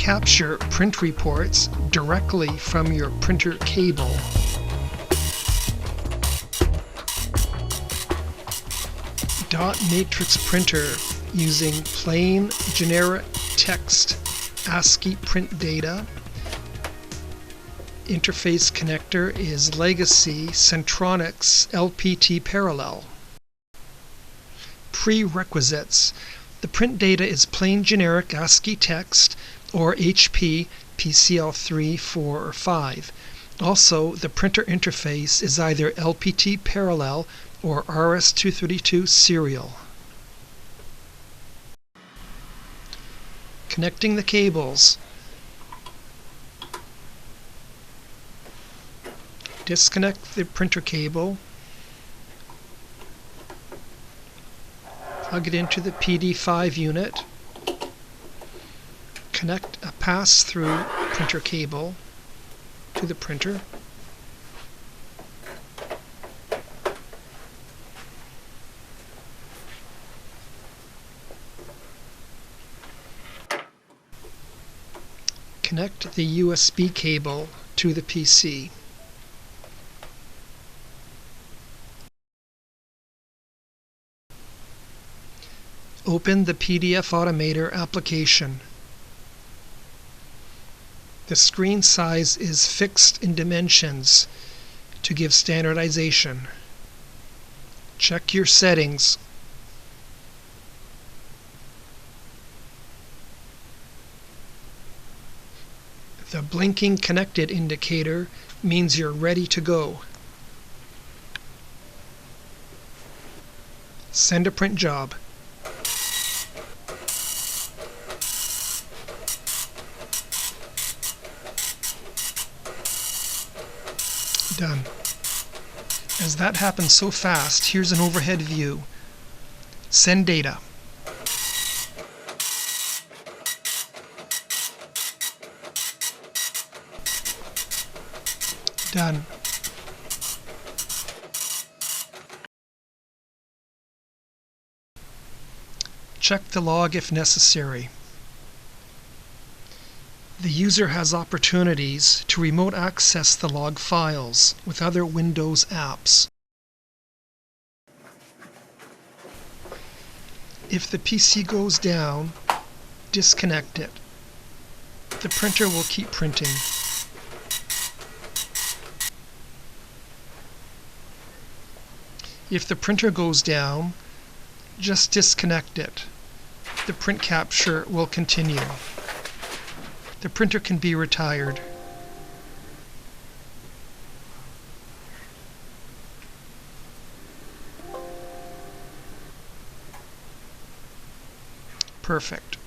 capture print reports directly from your printer cable. Dotmatrix printer using plain generic text ASCII print data. Interface connector is Legacy Centronics LPT parallel. Prerequisites. The print data is plain generic ASCII text or HP PCL3, 4, or 5. Also, the printer interface is either LPT parallel or RS-232 serial. Connecting the cables. Disconnect the printer cable. Plug it into the PD5 unit. Connect a pass-through printer cable to the printer. Connect the USB cable to the PC. Open the PDF Automator application. The screen size is fixed in dimensions to give standardization. Check your settings. The blinking connected indicator means you're ready to go. Send a print job. Done. As that happens so fast, here's an overhead view. Send data. Done. Check the log if necessary. The user has opportunities to remote access the log files with other Windows apps. If the PC goes down, disconnect it. The printer will keep printing. If the printer goes down, just disconnect it. The print capture will continue. The printer can be retired. Perfect.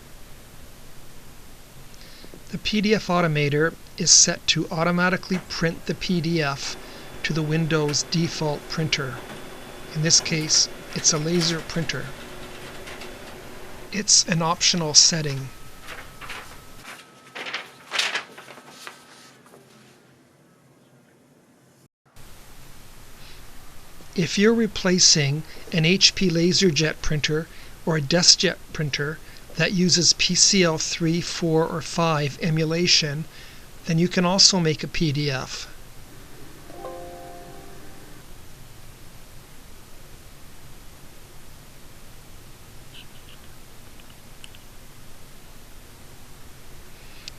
The PDF Automator is set to automatically print the PDF to the Windows default printer. In this case, it's a laser printer. It's an optional setting. If you're replacing an HP Laserjet printer or a Deskjet printer that uses PCL3, 4, or 5 emulation, then you can also make a PDF.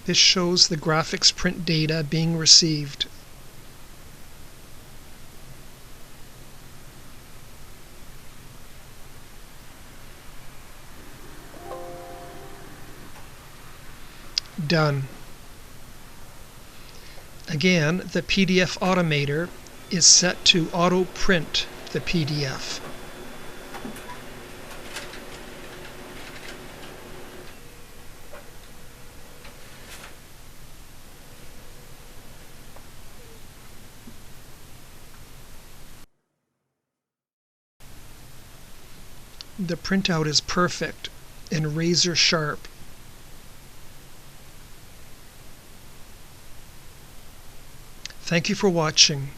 This shows the graphics print data being received. Done. Again, the PDF Automator is set to auto print the PDF. The printout is perfect and razor sharp. Thank you for watching.